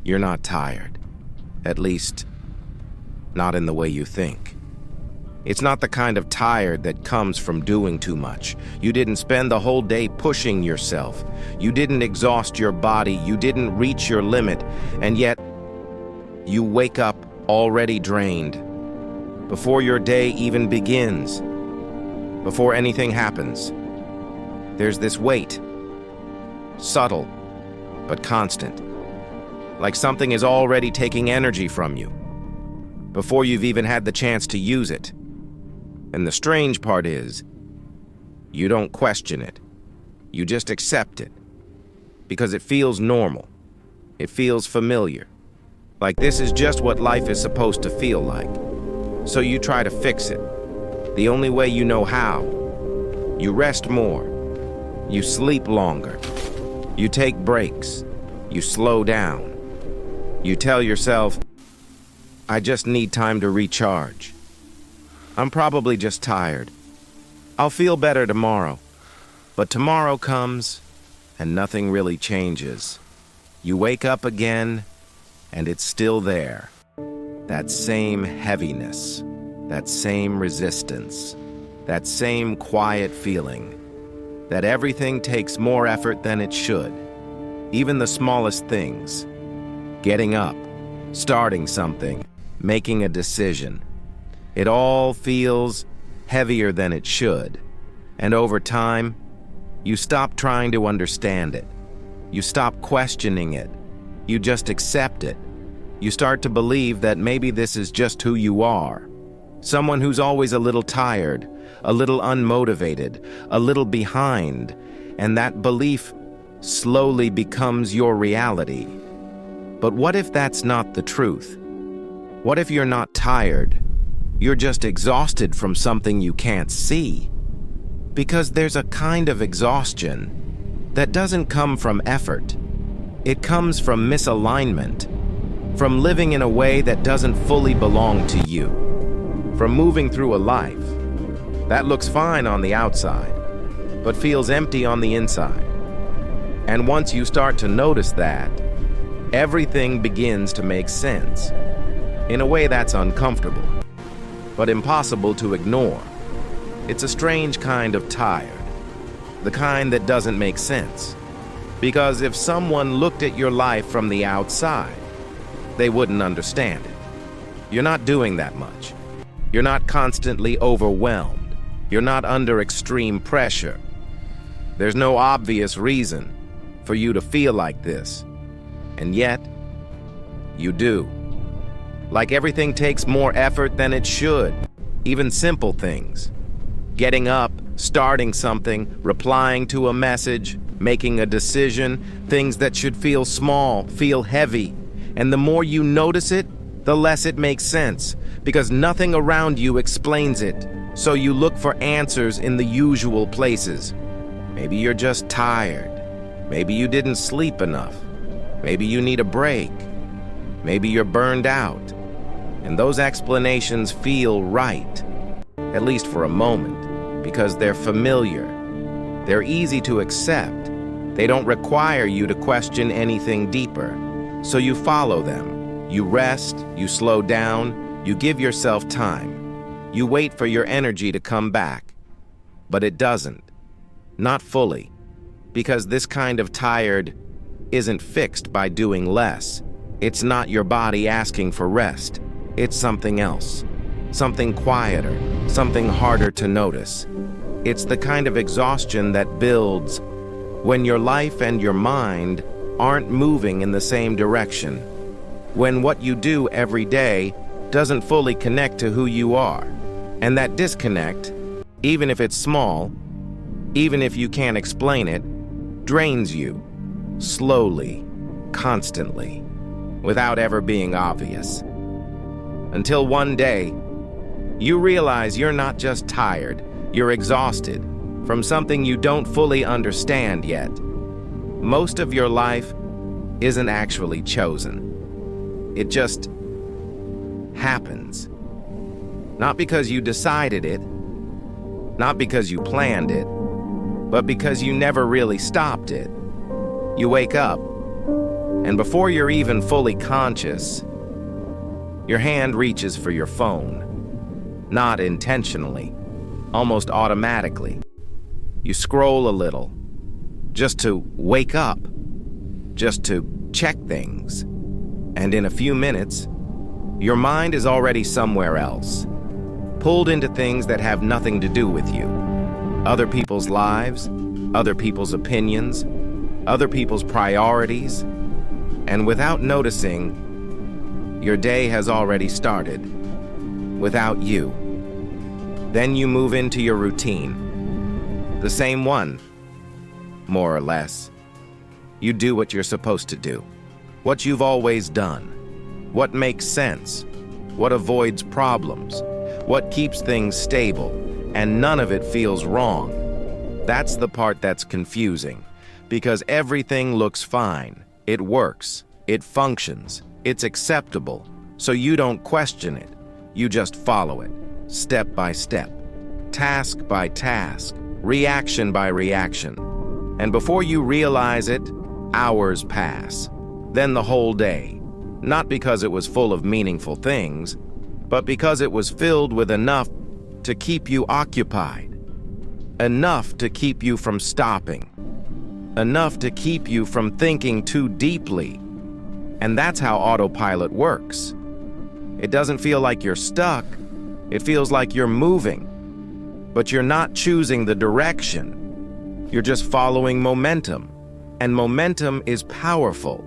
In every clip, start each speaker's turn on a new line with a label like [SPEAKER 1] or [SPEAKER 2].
[SPEAKER 1] you're not tired. At least, not in the way you think. It's not the kind of tired that comes from doing too much. You didn't spend the whole day pushing yourself. You didn't exhaust your body. You didn't reach your limit. And yet, you wake up already drained. Before your day even begins. Before anything happens. There's this weight. Subtle, but constant. Like something is already taking energy from you. Before you've even had the chance to use it. And the strange part is, you don't question it. You just accept it. Because it feels normal. It feels familiar. Like this is just what life is supposed to feel like. So you try to fix it. The only way you know how. You rest more. You sleep longer. You take breaks. You slow down. You tell yourself, I just need time to recharge. I'm probably just tired. I'll feel better tomorrow. But tomorrow comes, and nothing really changes. You wake up again, and it's still there. That same heaviness, that same resistance, that same quiet feeling, that everything takes more effort than it should. Even the smallest things. Getting up, starting something, making a decision. It all feels heavier than it should. And over time, you stop trying to understand it. You stop questioning it. You just accept it. You start to believe that maybe this is just who you are. Someone who's always a little tired, a little unmotivated, a little behind. And that belief slowly becomes your reality. But what if that's not the truth? What if you're not tired? You're just exhausted from something you can't see. Because there's a kind of exhaustion that doesn't come from effort. It comes from misalignment, from living in a way that doesn't fully belong to you, from moving through a life that looks fine on the outside, but feels empty on the inside. And once you start to notice that, everything begins to make sense, in a way that's uncomfortable, but impossible to ignore. It's a strange kind of tired, the kind that doesn't make sense. Because if someone looked at your life from the outside, they wouldn't understand it. You're not doing that much. You're not constantly overwhelmed. You're not under extreme pressure. There's no obvious reason for you to feel like this. And yet, you do. Like everything takes more effort than it should. Even simple things. Getting up, starting something, replying to a message, making a decision, things that should feel small, feel heavy. And the more you notice it, the less it makes sense, because nothing around you explains it. So you look for answers in the usual places. Maybe you're just tired. Maybe you didn't sleep enough. Maybe you need a break. Maybe you're burned out. And those explanations feel right, at least for a moment, because they're familiar. They're easy to accept. They don't require you to question anything deeper. So you follow them. You rest, you slow down, you give yourself time. You wait for your energy to come back. But it doesn't. Not fully. Because this kind of tired isn't fixed by doing less. It's not your body asking for rest. It's something else. Something quieter. Something harder to notice. It's the kind of exhaustion that builds when your life and your mind aren't moving in the same direction. When what you do every day doesn't fully connect to who you are. And that disconnect, even if it's small, even if you can't explain it, drains you. Slowly, constantly, without ever being obvious. Until one day, you realize you're not just tired, you're exhausted from something you don't fully understand yet. Most of your life isn't actually chosen. It just happens. Not because you decided it, not because you planned it, but because you never really stopped it. You wake up, And before you're even fully conscious, your hand reaches for your phone. Not intentionally, almost automatically. You scroll a little, just to wake up, just to check things. And in a few minutes, your mind is already somewhere else, pulled into things that have nothing to do with you. Other people's lives, other people's opinions, other people's priorities. And without noticing, your day has already started, without you. Then you move into your routine, the same one, more or less. You do what you're supposed to do, what you've always done, what makes sense, what avoids problems, what keeps things stable, and none of it feels wrong. That's the part that's confusing, because everything looks fine. It works, it functions, it's acceptable, so you don't question it. You just follow it, step by step, task by task, reaction by reaction. And before you realize it, hours pass, then the whole day. Not because it was full of meaningful things, but because it was filled with enough to keep you occupied, enough to keep you from stopping, enough to keep you from thinking too deeply. And that's how autopilot works. It doesn't feel like you're stuck, it feels like you're moving, but you're not choosing the direction. You're just following momentum, and momentum is powerful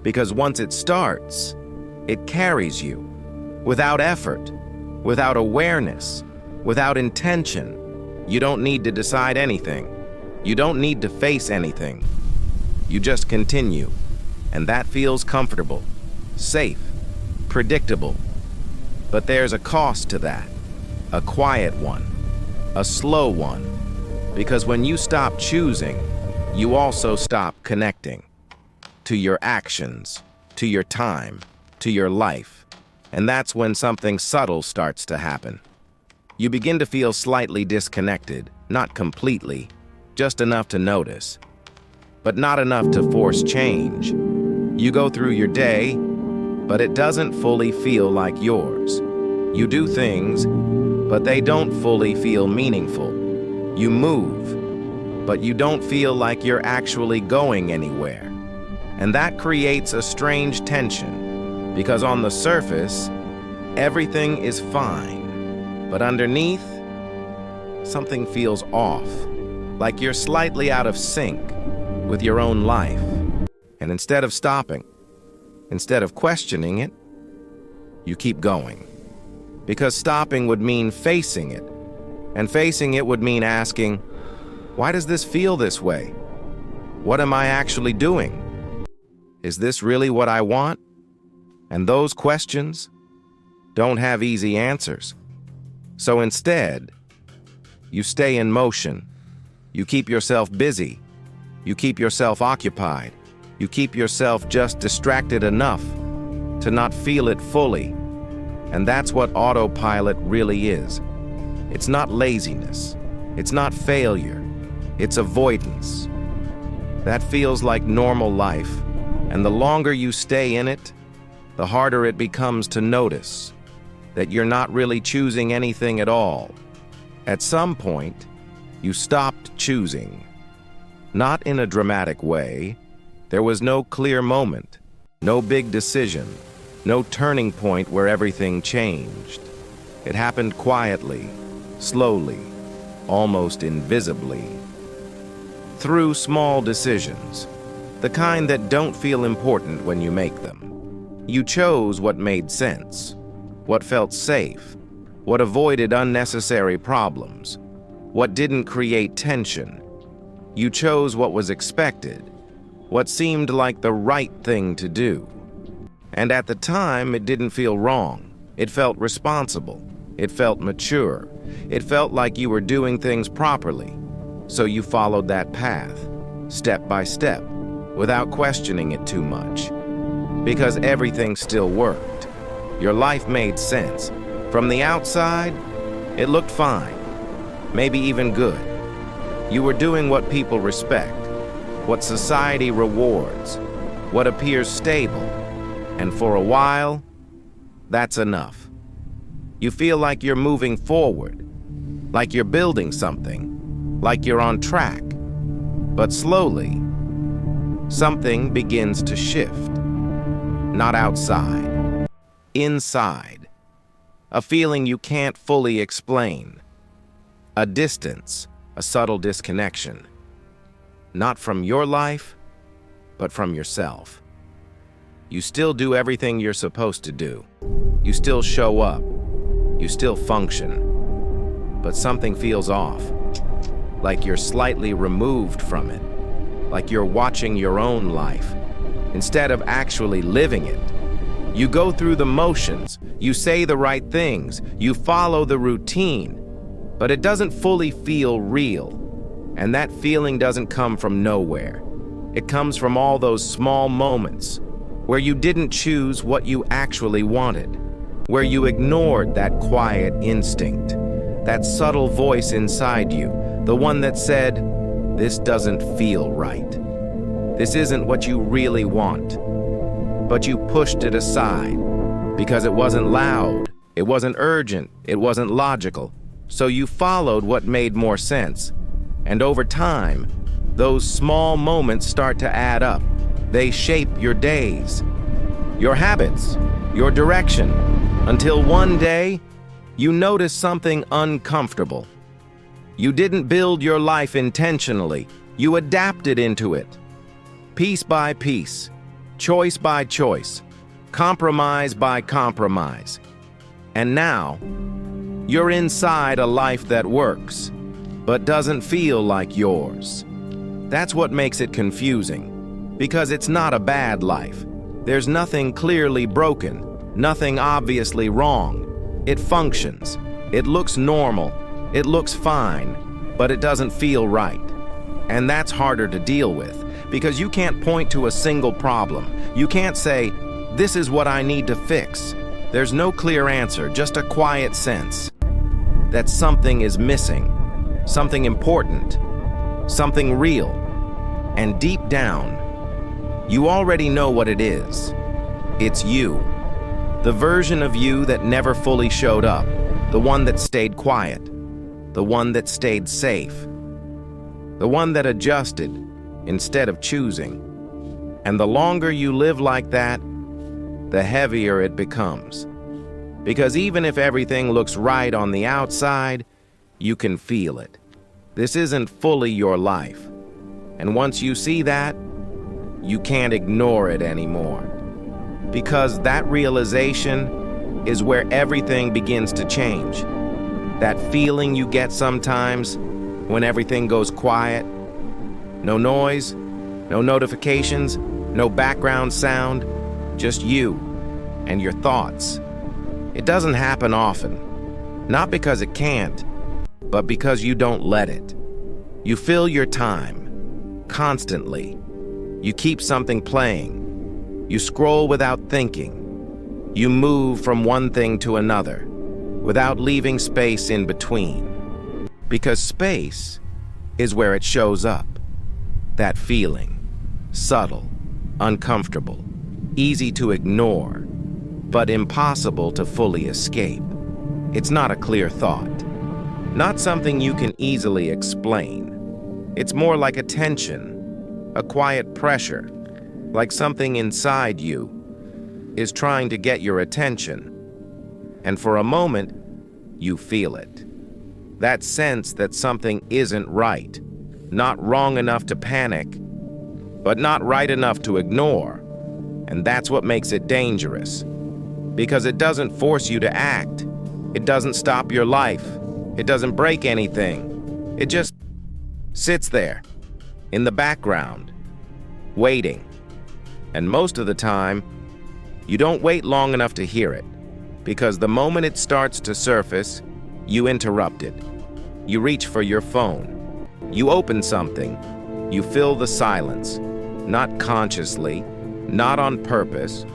[SPEAKER 1] because once it starts, it carries you without effort, without awareness, without intention. You don't need to decide anything. You don't need to face anything. You just continue, and that feels comfortable, safe, predictable. But there's a cost to that, a quiet one, a slow one, because when you stop choosing, you also stop connecting to your actions, to your time, to your life. And that's when something subtle starts to happen. You begin to feel slightly disconnected, not completely, just enough to notice, but not enough to force change. You go through your day, but it doesn't fully feel like yours. You do things, but they don't fully feel meaningful. You move, but you don't feel like you're actually going anywhere. And that creates a strange tension, because on the surface, everything is fine, but underneath, something feels off, like you're slightly out of sync with your own life. And instead of stopping, instead of questioning it, you keep going. Because stopping would mean facing it, and facing it would mean asking, why does this feel this way? What am I actually doing? Is this really what I want? And those questions don't have easy answers. So instead, you stay in motion. You keep yourself busy. You keep yourself occupied. You keep yourself just distracted enough to not feel it fully. And that's what autopilot really is. It's not laziness. It's not failure. It's avoidance. That feels like normal life. And the longer you stay in it, the harder it becomes to notice that you're not really choosing anything at all. At some point, you stopped choosing. Not in a dramatic way. There was no clear moment, no big decision, no turning point where everything changed. It happened quietly, slowly, almost invisibly. Through small decisions, the kind that don't feel important when you make them. You chose what made sense, what felt safe, what avoided unnecessary problems, what didn't create tension. You chose what was expected, what seemed like the right thing to do. And at the time, it didn't feel wrong. It felt responsible. It felt mature. It felt like you were doing things properly. So you followed that path, step by step, without questioning it too much. Because everything still worked. Your life made sense. From the outside, it looked fine, maybe even good. You were doing what people respect, what society rewards, what appears stable, and for a while, that's enough. You feel like you're moving forward, like you're building something, like you're on track. But slowly, something begins to shift. Not outside, inside. A feeling you can't fully explain. A distance, a subtle disconnection. Not from your life, but from yourself. You still do everything you're supposed to do. You still show up. You still function. But something feels off. Like you're slightly removed from it. Like you're watching your own life, instead of actually living it. You go through the motions, you say the right things, you follow the routine, but it doesn't fully feel real. And that feeling doesn't come from nowhere. It comes from all those small moments where you didn't choose what you actually wanted, where you ignored that quiet instinct, that subtle voice inside you, the one that said, "This doesn't feel right. This isn't what you really want." But you pushed it aside because it wasn't loud, it wasn't urgent, it wasn't logical. So you followed what made more sense. And over time, those small moments start to add up. They shape your days, your habits, your direction, until one day, you notice something uncomfortable. You didn't build your life intentionally. You adapted into it. Piece by piece, choice by choice, compromise by compromise. And now, you're inside a life that works, but doesn't feel like yours. That's what makes it confusing, because it's not a bad life. There's nothing clearly broken, nothing obviously wrong. It functions, it looks normal, it looks fine, but it doesn't feel right. And that's harder to deal with, because you can't point to a single problem. You can't say, "This is what I need to fix." There's no clear answer, just a quiet sense that something is missing, something important, something real. And deep down, you already know what it is. It's you. The version of you that never fully showed up, the one that stayed quiet, the one that stayed safe, the one that adjusted instead of choosing. And the longer you live like that, the heavier it becomes. Because even if everything looks right on the outside, you can feel it. This isn't fully your life. And once you see that, you can't ignore it anymore. Because that realization is where everything begins to change. That feeling you get sometimes when everything goes quiet. No noise, no notifications, no background sound, just you and your thoughts. It doesn't happen often, not because it can't, but because you don't let it. You fill your time, constantly. You keep something playing. You scroll without thinking. You move from one thing to another, without leaving space in between. Because space is where it shows up. That feeling, subtle, uncomfortable, easy to ignore, but impossible to fully escape. It's not a clear thought, not something you can easily explain. It's more like a tension, a quiet pressure, like something inside you is trying to get your attention. And for a moment, you feel it. That sense that something isn't right, not wrong enough to panic, but not right enough to ignore. And that's what makes it dangerous. Because it doesn't force you to act. It doesn't stop your life. It doesn't break anything. It just sits there, in the background, waiting. And most of the time, you don't wait long enough to hear it. Because the moment it starts to surface, you interrupt it. You reach for your phone. You open something. You fill the silence. Not consciously, not on purpose,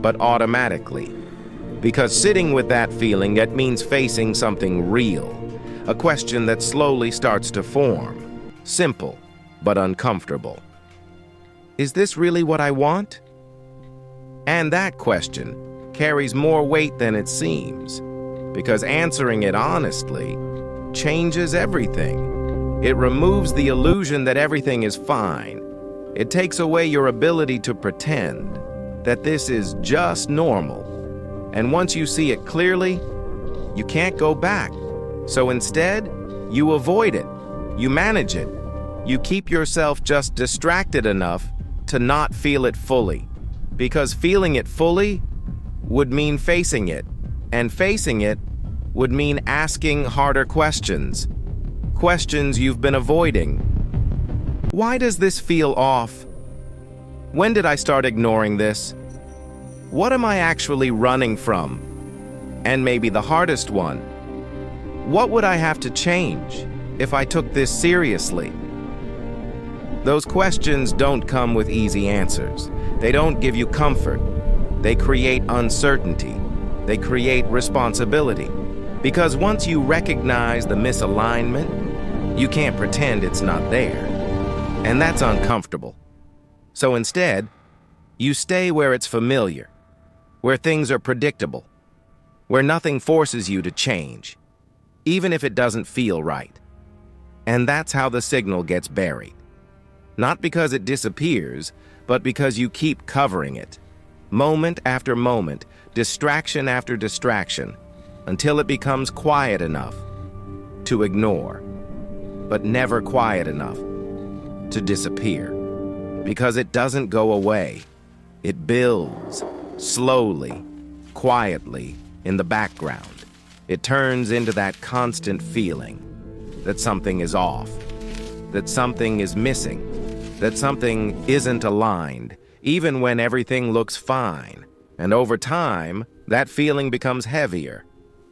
[SPEAKER 1] but automatically. Because sitting with that feeling, that means facing something real. A question that slowly starts to form. Simple, but uncomfortable. Is this really what I want? And that question carries more weight than it seems, because answering it honestly changes everything. It removes the illusion that everything is fine. It takes away your ability to pretend that this is just normal. And once you see it clearly, you can't go back. So instead, you avoid it. You manage it. You keep yourself just distracted enough to not feel it fully. Because feeling it fully would mean facing it. And facing it would mean asking harder questions. Questions you've been avoiding. Why does this feel off? When did I start ignoring this? What am I actually running from? And maybe the hardest one, what would I have to change if I took this seriously? Those questions don't come with easy answers. They don't give you comfort. They create uncertainty. They create responsibility. Because once you recognize the misalignment, you can't pretend it's not there. And that's uncomfortable. So instead, you stay where it's familiar, where things are predictable, where nothing forces you to change, even if it doesn't feel right. And that's how the signal gets buried. Not because it disappears, but because you keep covering it. Moment after moment, distraction after distraction, until it becomes quiet enough to ignore, but never quiet enough to disappear. Because it doesn't go away. It builds, slowly, quietly, in the background. It turns into that constant feeling that something is off, that something is missing, that something isn't aligned, even when everything looks fine. And over time, that feeling becomes heavier.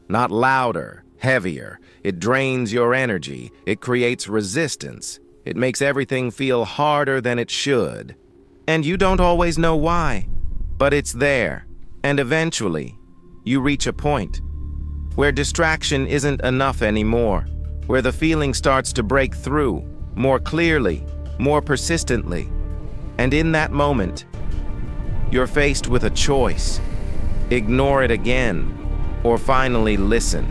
[SPEAKER 1] Not louder, heavier. It drains your energy. It creates resistance. It makes everything feel harder than it should. And you don't always know why, but it's there. And eventually, you reach a point where distraction isn't enough anymore, where the feeling starts to break through more clearly, more persistently. And in that moment, you're faced with a choice. Ignore it again, or finally listen.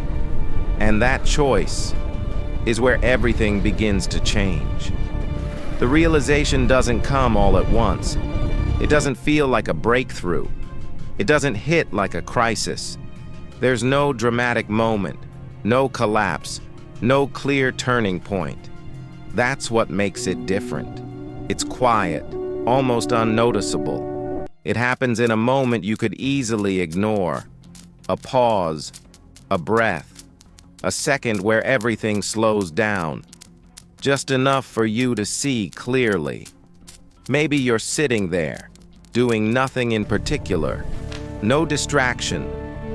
[SPEAKER 1] And that choice is where everything begins to change. The realization doesn't come all at once. It doesn't feel like a breakthrough. It doesn't hit like a crisis. There's no dramatic moment, no collapse, no clear turning point. That's what makes it different. It's quiet, almost unnoticeable. It happens in a moment you could easily ignore. A pause, a breath, a second where everything slows down, just enough for you to see clearly. Maybe you're sitting there, doing nothing in particular, no distraction,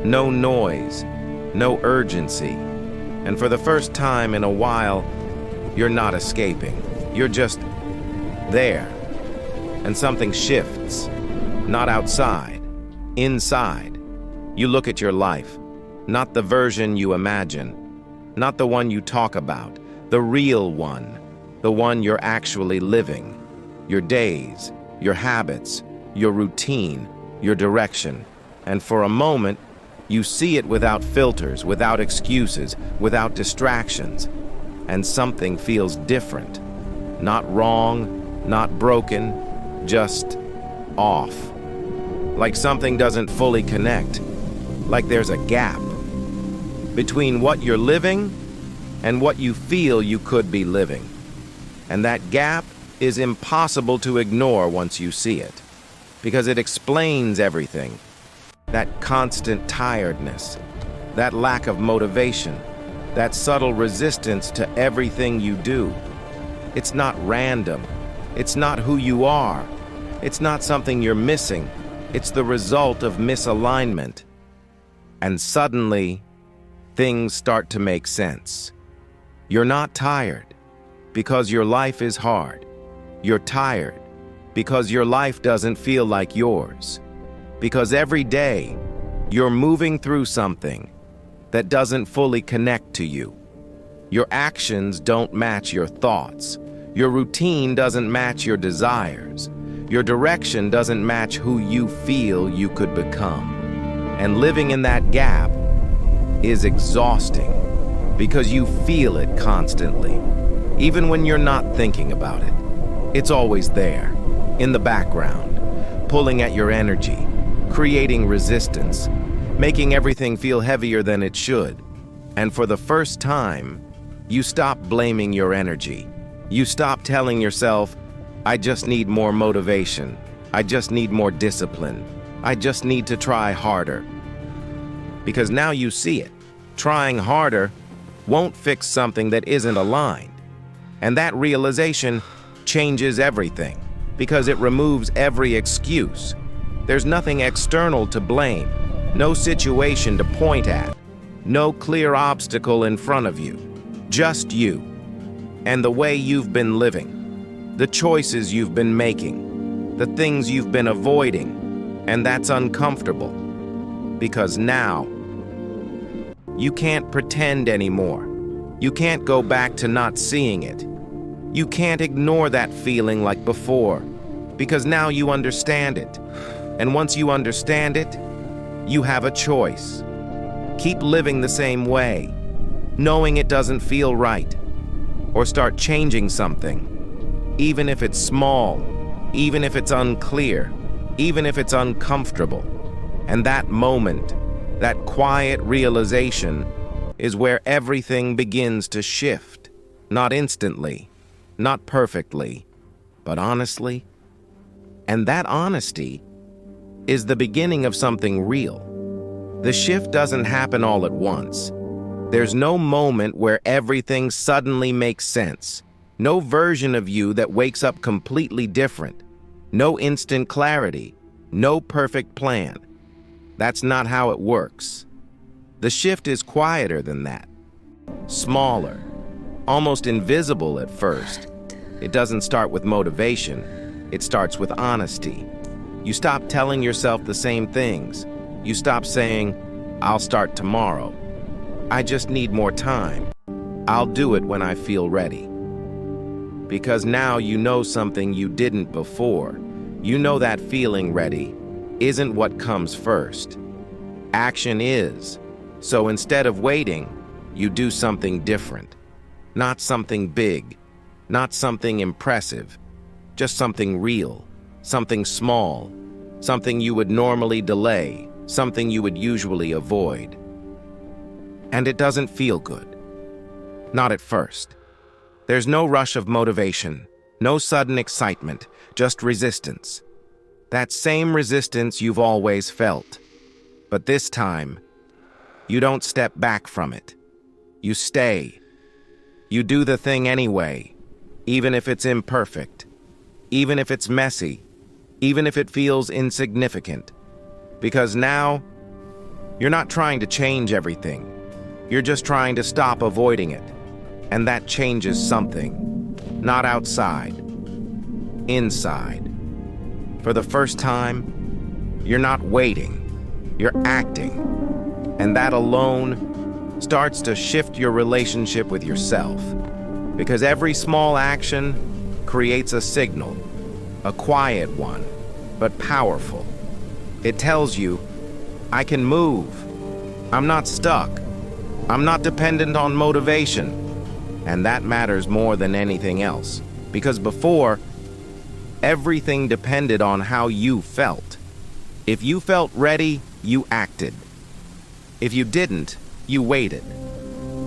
[SPEAKER 1] no noise, no urgency. And for the first time in a while, you're not escaping. You're just there. And something shifts, not outside, inside. You look at your life, not the version you imagine, not the one you talk about, the real one, the one you're actually living. Your days, your habits, your routine, your direction. And for a moment, you see it without filters, without excuses, without distractions. And something feels different. Not wrong, not broken, just off. Like something doesn't fully connect. Like there's a gap between what you're living and what you feel you could be living. And that gap is impossible to ignore once you see it, because it explains everything. That constant tiredness, that lack of motivation, that subtle resistance to everything you do. It's not random. It's not who you are. It's not something you're missing. It's the result of misalignment. And suddenly, things start to make sense. You're not tired because your life is hard. You're tired because your life doesn't feel like yours. Because every day, you're moving through something that doesn't fully connect to you. Your actions don't match your thoughts. Your routine doesn't match your desires. Your direction doesn't match who you feel you could become. And living in that gap is exhausting because you feel it constantly. Even when you're not thinking about it, it's always there, in the background, pulling at your energy, creating resistance, making everything feel heavier than it should. And for the first time, you stop blaming your energy. You stop telling yourself, I just need more motivation. I just need more discipline. I just need to try harder. Because now you see it. Trying harder won't fix something that isn't aligned. And that realization changes everything because it removes every excuse. There's nothing external to blame, no situation to point at, no clear obstacle in front of you, just you and the way you've been living, the choices you've been making, the things you've been avoiding, and that's uncomfortable because now you can't pretend anymore. You can't go back to not seeing it. You can't ignore that feeling like before, because now you understand it. And once you understand it, you have a choice. Keep living the same way, knowing it doesn't feel right, or start changing something, even if it's small, even if it's unclear, even if it's uncomfortable. And that moment, that quiet realization, is where everything begins to shift. Not instantly, not perfectly, but honestly. And that honesty is the beginning of something real. The shift doesn't happen all at once. There's no moment where everything suddenly makes sense. No version of you that wakes up completely different. No instant clarity. No perfect plan. That's not how it works. The shift is quieter than that. Smaller, almost invisible at first. It doesn't start with motivation. It starts with honesty. You stop telling yourself the same things. You stop saying, I'll start tomorrow. I just need more time. I'll do it when I feel ready. Because now you know something you didn't before. You know that feeling ready isn't what comes first. Action is. So instead of waiting, you do something different. Not something big, not something impressive, just something real, something small, something you would normally delay, something you would usually avoid. And it doesn't feel good. Not at first. There's no rush of motivation, no sudden excitement, just resistance. That same resistance you've always felt. But this time, you don't step back from it. You stay. You do the thing anyway, even if it's imperfect, even if it's messy, even if it feels insignificant. Because now, you're not trying to change everything. You're just trying to stop avoiding it. And that changes something. Not outside. Inside. For the first time, you're not waiting. You're acting. And that alone starts to shift your relationship with yourself. Because every small action creates a signal, a quiet one, but powerful. It tells you, I can move. I'm not stuck. I'm not dependent on motivation. And that matters more than anything else. Because before, everything depended on how you felt. If you felt ready, you acted. If you didn't, you waited.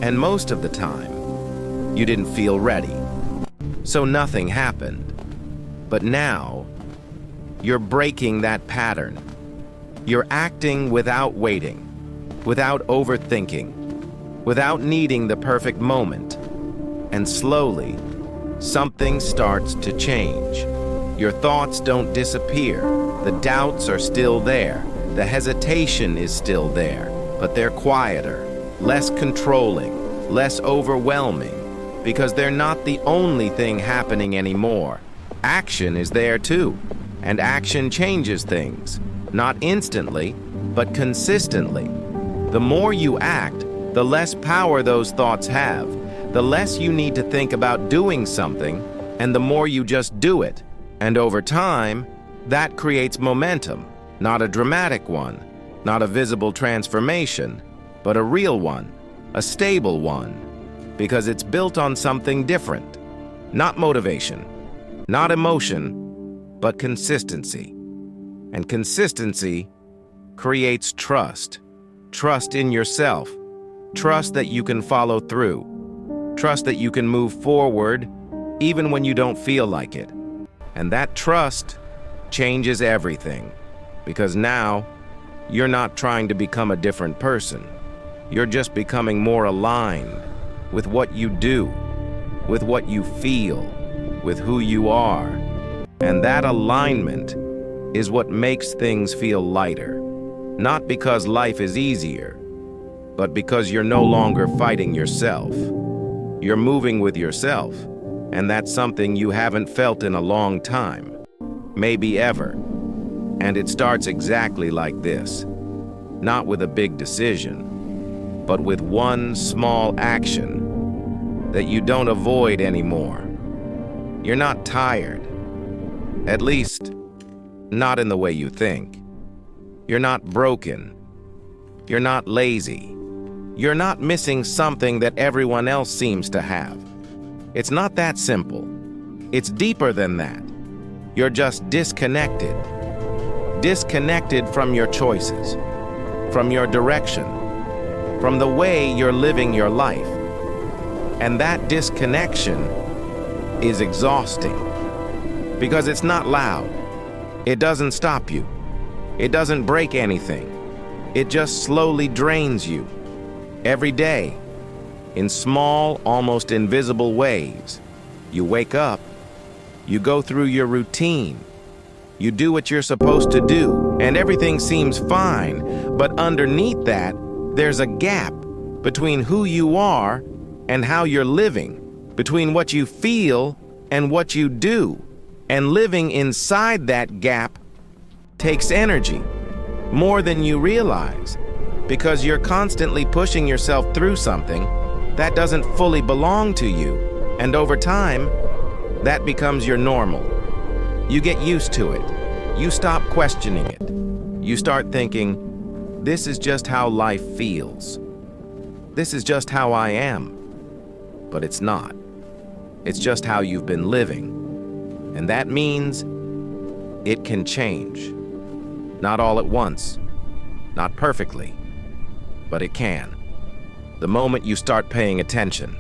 [SPEAKER 1] And most of the time, you didn't feel ready. So nothing happened. But now, you're breaking that pattern. You're acting without waiting, without overthinking, without needing the perfect moment. And slowly, something starts to change. Your thoughts don't disappear. The doubts are still there. The hesitation is still there. But they're quieter, less controlling, less overwhelming, because they're not the only thing happening anymore. Action is there too, and action changes things, not instantly, but consistently. The more you act, the less power those thoughts have, the less you need to think about doing something, and the more you just do it, And over time, that creates momentum, not a dramatic one, not a visible transformation, but a real one, a stable one, because it's built on something different. Not motivation, not emotion, but consistency. And consistency creates trust. Trust in yourself. Trust that you can follow through. Trust that you can move forward even when you don't feel like it. And that trust changes everything, because now you're not trying to become a different person. You're just becoming more aligned with what you do, with what you feel, with who you are. And that alignment is what makes things feel lighter. Not because life is easier, but because you're no longer fighting yourself. You're moving with yourself, and that's something you haven't felt in a long time, maybe ever. And it starts exactly like this. Not with a big decision, but with one small action that you don't avoid anymore. You're not tired. At least, not in the way you think. You're not broken. You're not lazy. You're not missing something that everyone else seems to have. It's not that simple. It's deeper than that. You're just disconnected. Disconnected from your choices, from your direction, from the way you're living your life. And that disconnection is exhausting, because it's not loud. It doesn't stop you. It doesn't break anything. It just slowly drains you. Every day, in small, almost invisible ways. You wake up, you go through your routine, you do what you're supposed to do, and everything seems fine. But underneath that, there's a gap between who you are and how you're living, between what you feel and what you do. And living inside that gap takes energy, more than you realize, because you're constantly pushing yourself through something that doesn't fully belong to you. And over time, that becomes your normal. You get used to it. You stop questioning it. You start thinking, this is just how life feels. This is just how I am. But it's not. It's just how you've been living. And that means it can change. Not all at once, not perfectly, but it can. The moment you start paying attention,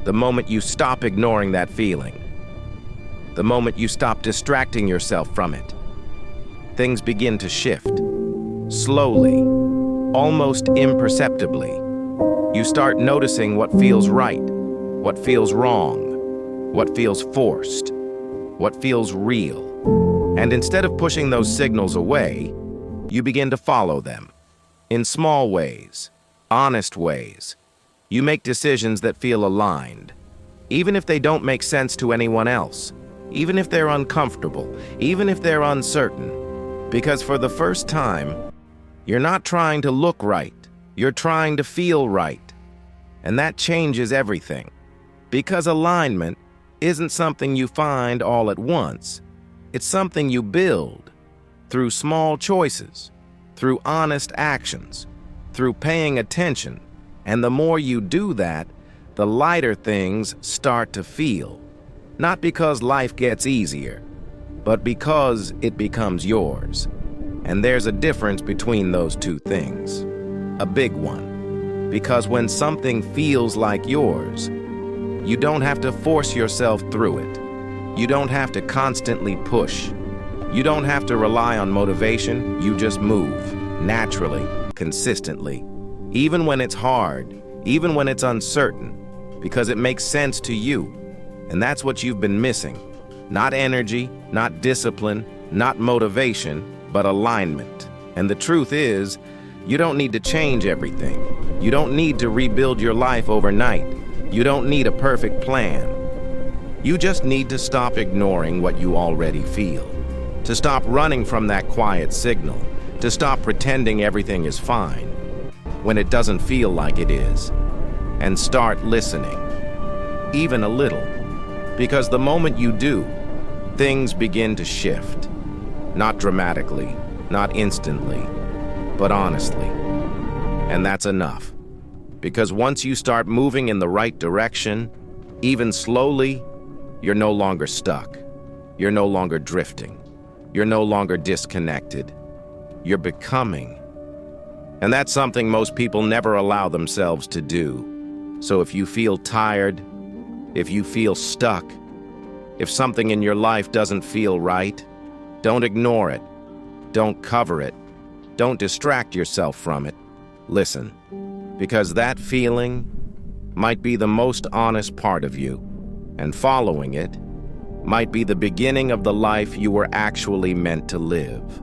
[SPEAKER 1] the moment you stop ignoring that feeling, the moment you stop distracting yourself from it, things begin to shift. Slowly, almost imperceptibly, you start noticing what feels right, what feels wrong, what feels forced, what feels real. And instead of pushing those signals away, you begin to follow them. In small ways, honest ways. You make decisions that feel aligned, even if they don't make sense to anyone else, even if they're uncomfortable, even if they're uncertain. Because for the first time, you're not trying to look right, you're trying to feel right. And that changes everything. Because alignment isn't something you find all at once. It's something you build through small choices, through honest actions, through paying attention. And the more you do that, the lighter things start to feel. Not because life gets easier, but because it becomes yours. And there's a difference between those two things. A big one. Because when something feels like yours, you don't have to force yourself through it. You don't have to constantly push. You don't have to rely on motivation. You just move, naturally, consistently. Even when it's hard, even when it's uncertain, because it makes sense to you. And that's what you've been missing. Not energy, not discipline, not motivation, but alignment. And the truth is, you don't need to change everything. You don't need to rebuild your life overnight. You don't need a perfect plan. You just need to stop ignoring what you already feel. To stop running from that quiet signal. To stop pretending everything is fine when it doesn't feel like it is. And start listening. Even a little. Because the moment you do, things begin to shift. Not dramatically, not instantly, but honestly. And that's enough. Because once you start moving in the right direction, even slowly, you're no longer stuck. You're no longer drifting. You're no longer disconnected. You're becoming. And that's something most people never allow themselves to do. So if you feel tired, if you feel stuck, if something in your life doesn't feel right, don't ignore it. Don't cover it. Don't distract yourself from it. Listen, because that feeling might be the most honest part of you, and following it might be the beginning of the life you were actually meant to live.